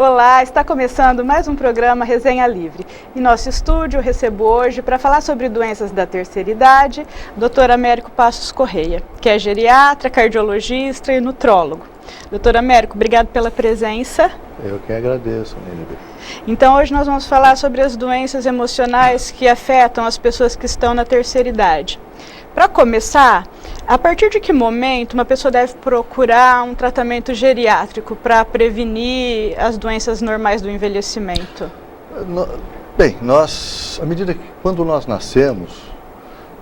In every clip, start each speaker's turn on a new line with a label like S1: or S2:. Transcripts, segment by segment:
S1: Olá, está começando mais um programa Resenha Livre. Em nosso estúdio eu recebo hoje, para falar sobre doenças da terceira idade, Dr. Américo Passos Correia, que é geriatra, cardiologista e nutrólogo. Dr. Américo, obrigado pela presença.
S2: Eu que agradeço, Nínive.
S1: Então hoje nós vamos falar sobre as doenças emocionais que afetam as pessoas que estão na terceira idade. Para começar, a partir de que momento uma pessoa deve procurar um tratamento geriátrico para prevenir as doenças normais do envelhecimento?
S2: Bem, à medida que quando nós nascemos,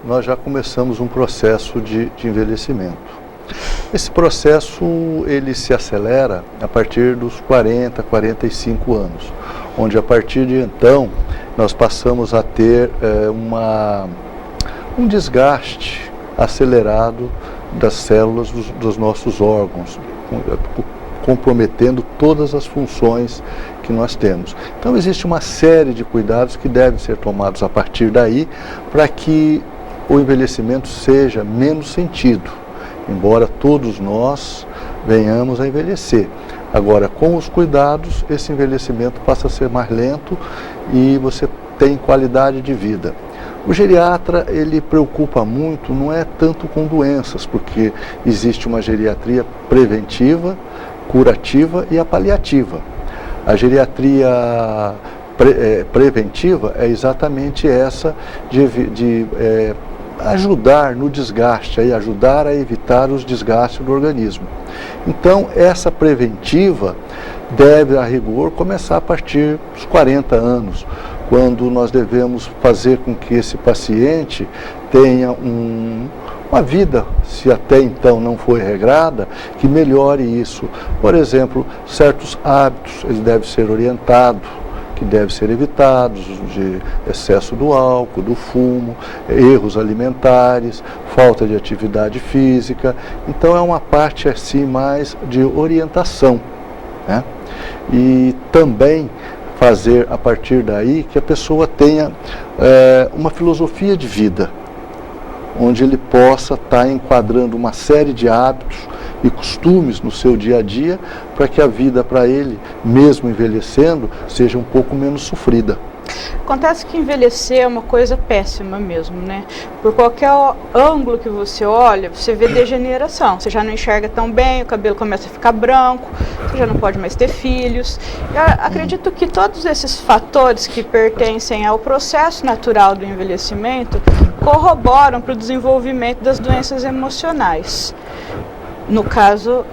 S2: nós já começamos um processo de envelhecimento. Esse processo ele se acelera a partir dos 40, 45 anos, onde a partir de então nós passamos a ter um desgaste acelerado das células dos nossos órgãos, comprometendo todas as funções que nós temos. Então existe uma série de cuidados que devem ser tomados a partir daí para que o envelhecimento seja menos sentido, embora todos nós venhamos a envelhecer. Agora, com os cuidados, esse envelhecimento passa a ser mais lento e você tem qualidade de vida. O geriatra, ele preocupa muito, não é tanto com doenças, porque existe uma geriatria preventiva, curativa e a paliativa. A geriatria preventiva é exatamente essa de ajudar no desgaste, ajudar a evitar os desgastes do organismo. Então, essa preventiva deve, a rigor, começar a partir dos 40 anos, quando nós devemos fazer com que esse paciente tenha uma vida, se até então não foi regrada, que melhore isso. Por exemplo, certos hábitos, ele deve ser orientado, que devem ser evitados, de excesso do álcool, do fumo, erros alimentares, falta de atividade física. Então é uma parte assim mais de orientação, né? E também fazer a partir daí que a pessoa tenha uma filosofia de vida, onde ele possa estar enquadrando uma série de hábitos e costumes no seu dia a dia, para que a vida para ele, mesmo envelhecendo, seja um pouco menos sofrida.
S1: Acontece que envelhecer é uma coisa péssima mesmo, né? Por qualquer ângulo que você olha, você vê degeneração. Você já não enxerga tão bem, o cabelo começa a ficar branco, você já não pode mais ter filhos. Eu acredito que todos esses fatores que pertencem ao processo natural do envelhecimento corroboram para o desenvolvimento das doenças emocionais. No caso,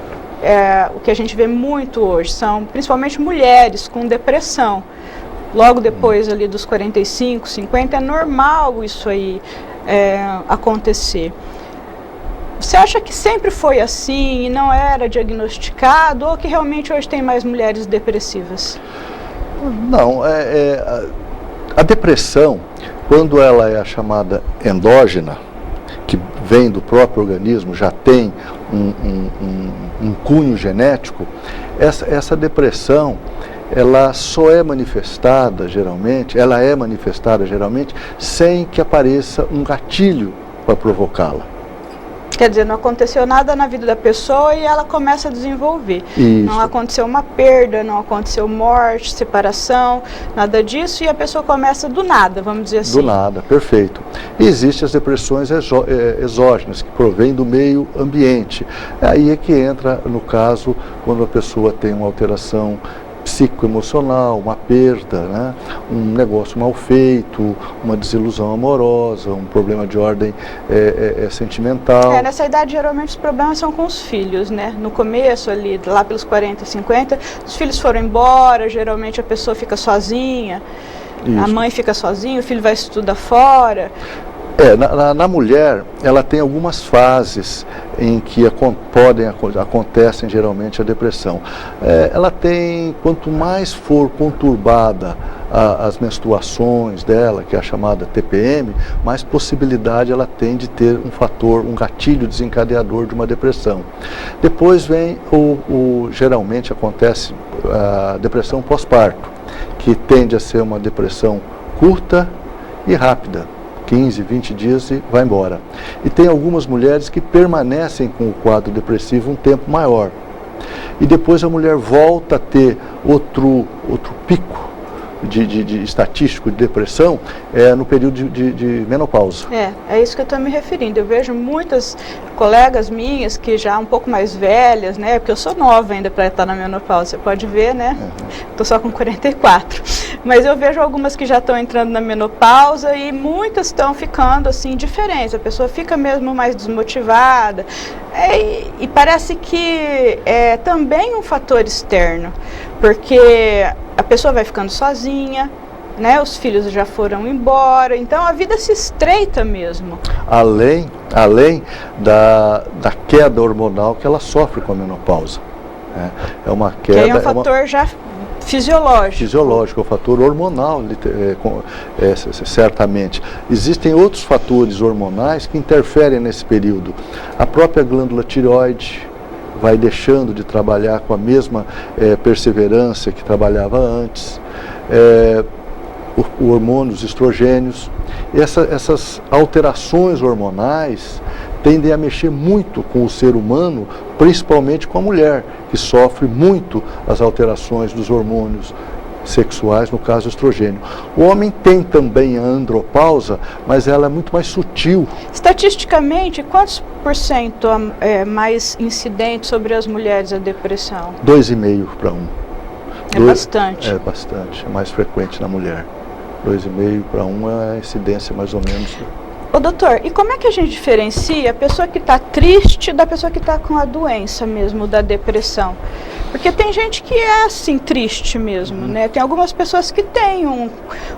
S1: o que a gente vê muito hoje são principalmente mulheres com depressão. Logo depois ali dos 45, 50, é normal isso aí acontecer. Você acha que sempre foi assim e não era diagnosticado, ou que realmente hoje tem mais mulheres depressivas?
S2: Não, a depressão, quando ela é a chamada endógena, que vem do próprio organismo, já tem um cunho genético, essa depressão, ela só é manifestada geralmente, sem que apareça um gatilho para provocá-la.
S1: Quer dizer, não aconteceu nada na vida da pessoa e ela começa a desenvolver.
S2: Isso.
S1: Não aconteceu uma perda, não aconteceu morte, separação, nada disso, e a pessoa começa do nada, vamos dizer assim.
S2: Do nada, perfeito. E existem as depressões exógenas, que provêm do meio ambiente. Aí é que entra, no caso, quando a pessoa tem uma alteração psicoemocional, uma perda, né? Um negócio mal feito, uma desilusão amorosa, um problema de ordem sentimental.
S1: Nessa idade, geralmente, os problemas são com os filhos, né? No começo, ali, lá pelos 40, 50, os filhos foram embora, geralmente a pessoa fica sozinha, isso. A mãe fica sozinha, o filho vai estudar fora.
S2: Na mulher, ela tem algumas fases em que acontecem geralmente a depressão. Ela tem, quanto mais for conturbada as menstruações dela, que é a chamada TPM, mais possibilidade ela tem de ter um gatilho desencadeador de uma depressão. Depois vem, geralmente acontece a depressão pós-parto, que tende a ser uma depressão curta e rápida. 15, 20 dias e vai embora. E tem algumas mulheres que permanecem com o quadro depressivo um tempo maior. e depois a mulher volta a ter outro pico de estatístico de depressão no período de menopausa.
S1: É isso que eu estou me referindo. Eu vejo muitas colegas minhas que já um pouco mais velhas, né? Porque eu sou nova ainda para estar na menopausa, você pode ver, né? Estou só com 44. Mas eu vejo algumas que já estão entrando na menopausa e muitas estão ficando assim diferentes. A pessoa fica mesmo mais desmotivada. E parece que é também um fator externo, porque a pessoa vai ficando sozinha, né? Os filhos já foram embora, então a vida se estreita mesmo.
S2: Além da queda hormonal que ela sofre com a menopausa. É uma queda.
S1: Que é um fator já fisiológico.
S2: Fisiológico, é um fator hormonal, certamente. Existem outros fatores hormonais que interferem nesse período. A própria glândula tireoide vai deixando de trabalhar com a mesma perseverança que trabalhava antes. O hormônio, os estrogênios. Essas alterações hormonais tendem a mexer muito com o ser humano, principalmente com a mulher, que sofre muito as alterações dos hormônios sexuais, no caso estrogênio. O homem tem também a andropausa, mas ela é muito mais sutil.
S1: Estatisticamente, quantos % é mais incidente sobre as mulheres a depressão?
S2: 2,5 para 1.
S1: Bastante.
S2: É bastante, é mais frequente na mulher. 2,5 para 1 é a incidência mais ou menos.
S1: Ô doutor, e como é que a gente diferencia a pessoa que está triste da pessoa que está com a doença mesmo, da depressão? Porque tem gente que é assim, triste mesmo, né? Tem algumas pessoas que têm um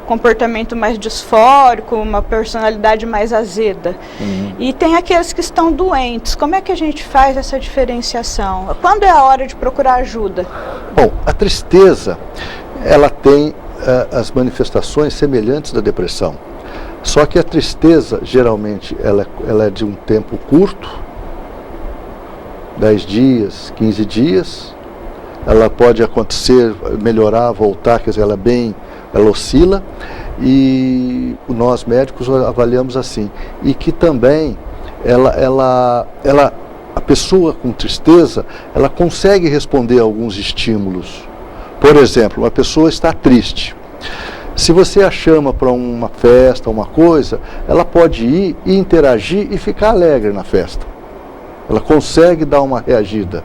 S1: comportamento mais disfórico, uma personalidade mais azeda. E tem aqueles que estão doentes. Como é que a gente faz essa diferenciação? Quando é a hora de procurar ajuda?
S2: Bom, a tristeza, ela tem as manifestações semelhantes da depressão. Só que a tristeza, geralmente, ela é de um tempo curto, 10 dias, 15 dias. Ela pode acontecer, melhorar, voltar, quer dizer, ela oscila. E nós médicos avaliamos assim. E que também, a pessoa com tristeza, ela consegue responder a alguns estímulos. Por exemplo, uma pessoa está triste. Se você a chama para uma festa, uma coisa, ela pode ir e interagir e ficar alegre na festa. Ela consegue dar uma reagida.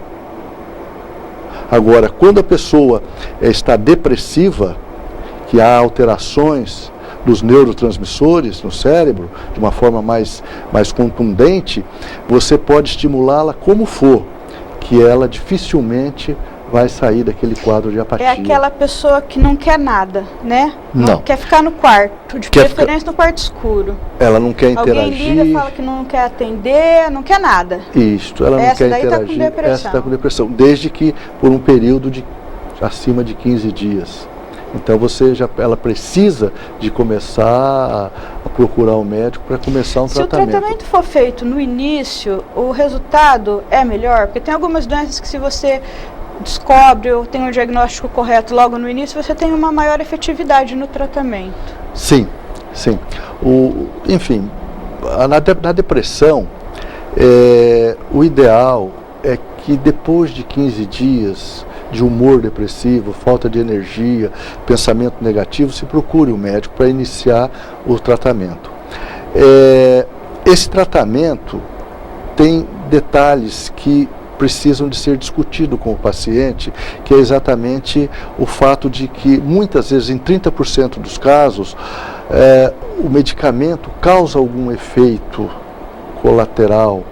S2: Agora, quando a pessoa está depressiva, que há alterações dos neurotransmissores no cérebro, de uma forma mais contundente, você pode estimulá-la como for, que ela dificilmente vai sair daquele quadro de apatia.
S1: É aquela pessoa que não quer nada, né?
S2: Não.
S1: Quer ficar no quarto, de preferência no quarto escuro.
S2: Ela não quer interagir.
S1: Alguém liga, fala que não quer atender, não quer nada.
S2: Isto, ela não quer interagir.
S1: Essa daí está com depressão.
S2: Essa está com depressão, desde que por um período de acima de 15 dias. Então ela precisa de começar a procurar um médico para começar um tratamento.
S1: Se o tratamento for feito no início, o resultado é melhor, porque tem algumas doenças que se você descobre ou tem um diagnóstico correto logo no início, você tem uma maior efetividade no tratamento.
S2: Sim, sim. Enfim, na depressão, o ideal é que depois de 15 dias de humor depressivo, falta de energia, pensamento negativo, se procure um médico para iniciar o tratamento. Esse tratamento tem detalhes que precisam de ser discutidos com o paciente, que é exatamente o fato de que muitas vezes, em 30% dos casos, o medicamento causa algum efeito colateral.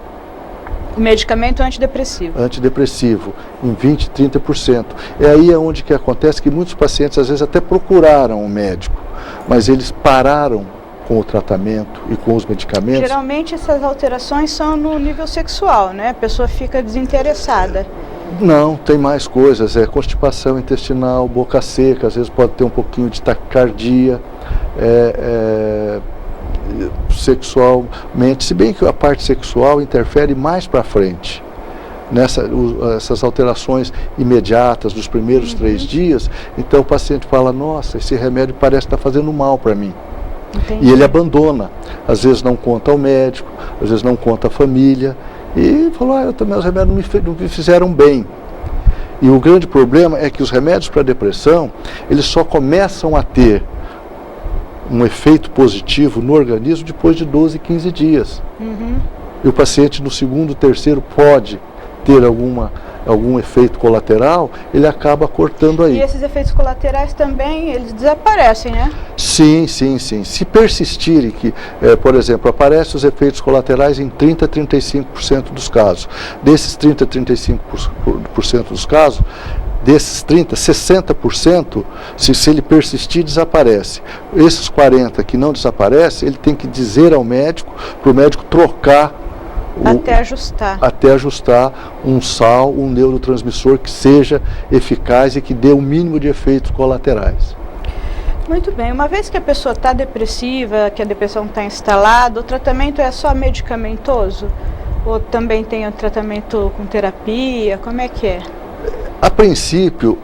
S1: O medicamento antidepressivo.
S2: Antidepressivo, em 20%, 30%. É aí onde que acontece que muitos pacientes às vezes até procuraram um médico, mas eles pararam com o tratamento e com os medicamentos.
S1: Geralmente essas alterações são no nível sexual, né? A pessoa fica desinteressada.
S2: Não, tem mais coisas, constipação intestinal, boca seca, às vezes pode ter um pouquinho de taquicardia, sexualmente, se bem que a parte sexual interfere mais para frente. Essas alterações imediatas dos primeiros 3 dias, então o paciente fala, nossa, esse remédio parece estar fazendo mal para mim.
S1: Entendi.
S2: E ele abandona, às vezes não conta ao médico, às vezes não conta à família, e falou, também os remédios não me fizeram bem. E o grande problema é que os remédios para depressão, eles só começam a ter um efeito positivo no organismo depois de 12, 15 dias. E o paciente no segundo, terceiro pode ter algum efeito colateral, ele acaba cortando aí.
S1: E esses efeitos colaterais também, eles desaparecem, né?
S2: Sim. Se persistirem, por exemplo, aparecem os efeitos colaterais em 30 a 35% dos casos. Desses 30 a 35% dos casos, desses 30, 60%, se ele persistir, desaparece. Esses 40% que não desaparecem, ele tem que dizer ao médico, para o médico trocar até ajustar um sal, um neurotransmissor que seja eficaz e que dê o mínimo de efeitos colaterais.
S1: Muito bem. Uma vez que a pessoa está depressiva, que a depressão está instalada, o tratamento é só medicamentoso? Ou também tem um tratamento com terapia? Como é que é?
S2: A princípio,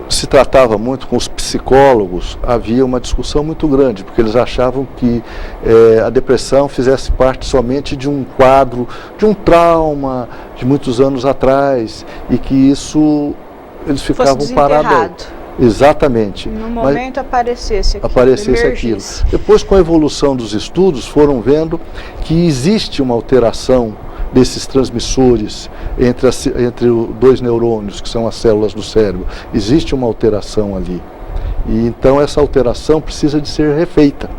S2: se tratava muito com os psicólogos, havia uma discussão muito grande, porque eles achavam que a depressão fizesse parte somente de um quadro, de um trauma de muitos anos atrás, e que isso, eles ficavam parados aí. Exatamente.
S1: No momento aparecesse
S2: aquilo. Depois, com a evolução dos estudos, foram vendo que existe uma alteração desses transmissores entre dois neurônios, que são as células do cérebro. Existe uma alteração ali. E então essa alteração precisa de ser refeita,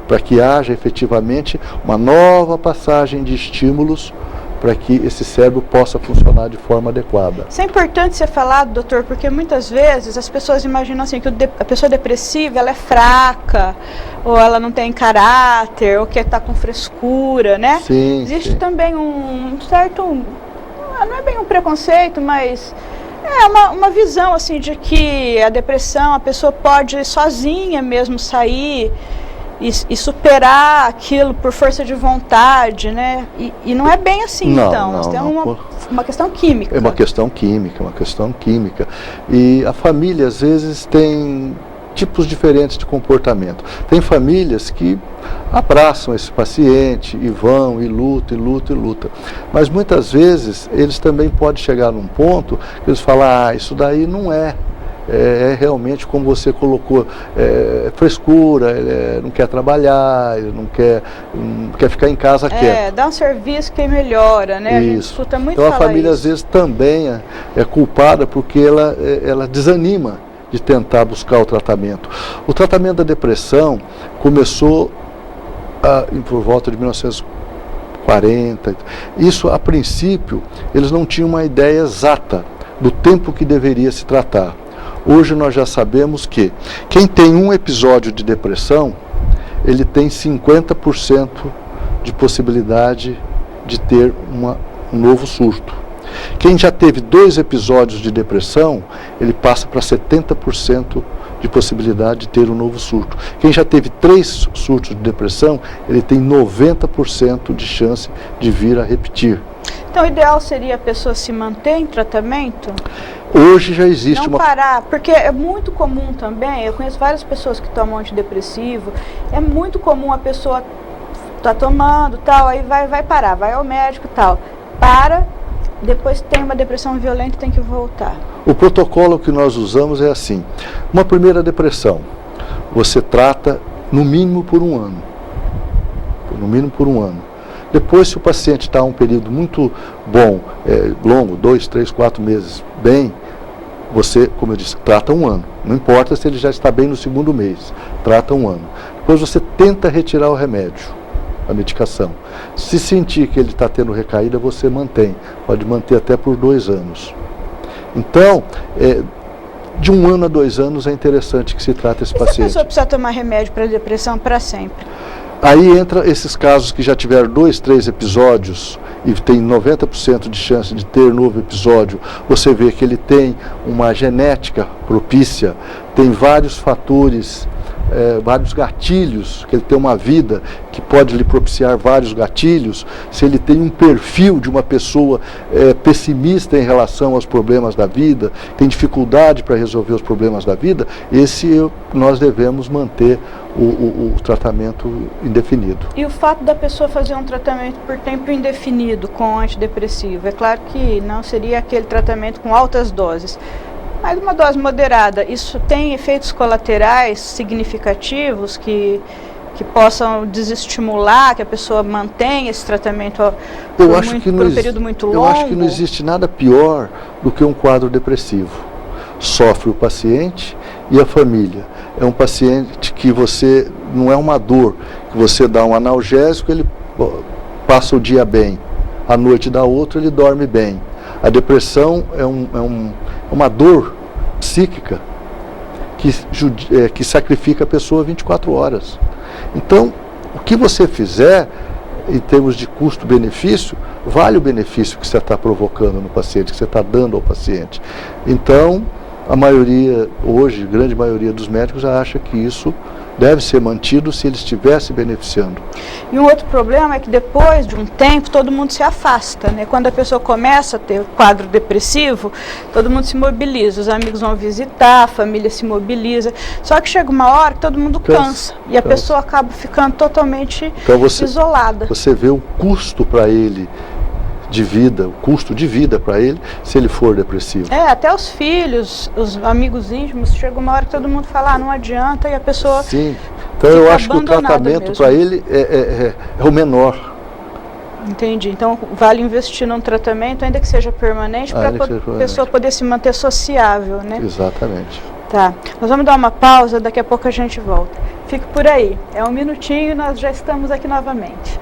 S2: para que haja efetivamente uma nova passagem de estímulos para que esse cérebro possa funcionar de forma adequada.
S1: Isso é importante ser falado, doutor, porque muitas vezes as pessoas imaginam assim, que a pessoa depressiva ela é fraca, ou ela não tem caráter, ou que está com frescura, né?
S2: Sim,
S1: existe também um certo, não é bem um preconceito, mas é uma visão assim de que a depressão, a pessoa pode sozinha mesmo sair e superar aquilo por força de vontade, né? E não é bem assim, então. Nós temos uma questão química.
S2: É uma questão química. E a família, às vezes, tem tipos diferentes de comportamento. Tem famílias que abraçam esse paciente e vão, e lutam. Mas muitas vezes, eles também podem chegar num ponto que eles falam, isso daí não é realmente, como você colocou, frescura, ele não quer trabalhar, ele não quer ficar em casa quieto.
S1: Dá um serviço que melhora, né?
S2: Isso.
S1: A gente escuta muito
S2: então
S1: falar
S2: a família
S1: isso.
S2: Às vezes também é culpada porque ela desanima de tentar buscar o tratamento. O tratamento da depressão começou por volta de 1940. Isso, a princípio, eles não tinham uma ideia exata do tempo que deveria se tratar. Hoje nós já sabemos que quem tem um episódio de depressão, ele tem 50% de possibilidade de ter um novo surto. Quem já teve 2 episódios de depressão, ele passa para 70% de possibilidade de ter um novo surto. Quem já teve 3 surtos de depressão, ele tem 90% de chance de vir a repetir.
S1: Então o ideal seria a pessoa se manter em tratamento?
S2: Hoje já existe
S1: não parar, porque é muito comum também, eu conheço várias pessoas que tomam antidepressivo, é muito comum a pessoa tá tomando tal, aí vai parar, vai ao médico tal, depois tem uma depressão violenta e tem que voltar.
S2: O protocolo que nós usamos é assim, uma primeira depressão, você trata no mínimo por um ano. Depois, se o paciente está um período muito bom, longo, 2, 3, 4 meses, bem, você, como eu disse, trata um ano. Não importa se ele já está bem no segundo mês, trata um ano. Depois você tenta retirar o remédio, a medicação. Se sentir que ele está tendo recaída, você mantém. Pode manter até por 2 anos. Então, de 1 ano a 2 anos é interessante que se trate esse paciente.
S1: Se a pessoa precisa tomar remédio para depressão para sempre?
S2: Aí entra esses casos que já tiveram 2, 3 episódios e tem 90% de chance de ter novo episódio. Você vê que ele tem uma genética propícia, tem vários fatores vários gatilhos, que ele tem uma vida que pode lhe propiciar vários gatilhos, se ele tem um perfil de uma pessoa pessimista em relação aos problemas da vida, tem dificuldade para resolver os problemas da vida, nós devemos manter o tratamento indefinido.
S1: E o fato da pessoa fazer um tratamento por tempo indefinido com antidepressivo, é claro que não seria aquele tratamento com altas doses, mas uma dose moderada, isso tem efeitos colaterais significativos que possam desestimular, que a pessoa mantenha esse tratamento por um período muito longo?
S2: Eu acho que não existe nada pior do que um quadro depressivo. Sofre o paciente e a família. É um paciente que não é uma dor, que você dá um analgésico, ele passa o dia bem, à noite dá outro, ele dorme bem. A depressão é uma dor psíquica que sacrifica a pessoa 24 horas. Então, o que você fizer em termos de custo-benefício, vale o benefício que você está provocando no paciente, que você está dando ao paciente. Então, a maioria, hoje, grande maioria dos médicos acha que isso deve ser mantido se ele estiver se beneficiando.
S1: E um outro problema é que depois de um tempo todo mundo se afasta, né? Quando a pessoa começa a ter quadro depressivo, todo mundo se mobiliza, os amigos vão visitar, a família se mobiliza, só que chega uma hora que todo mundo cansa e a pessoa acaba ficando totalmente isolada.
S2: Você vê o custo para ele de vida, o custo de vida para ele, se ele for depressivo.
S1: Até os filhos, os amigos íntimos, chega uma hora que todo mundo fala, não adianta, e a pessoa...
S2: Sim, então eu acho que o tratamento para ele é o menor.
S1: Entendi, então vale investir num tratamento, ainda que seja permanente, para a pessoa poder se manter sociável, né?
S2: Exatamente.
S1: Tá, nós vamos dar uma pausa, daqui a pouco a gente volta. Fique por aí, é um minutinho e nós já estamos aqui novamente.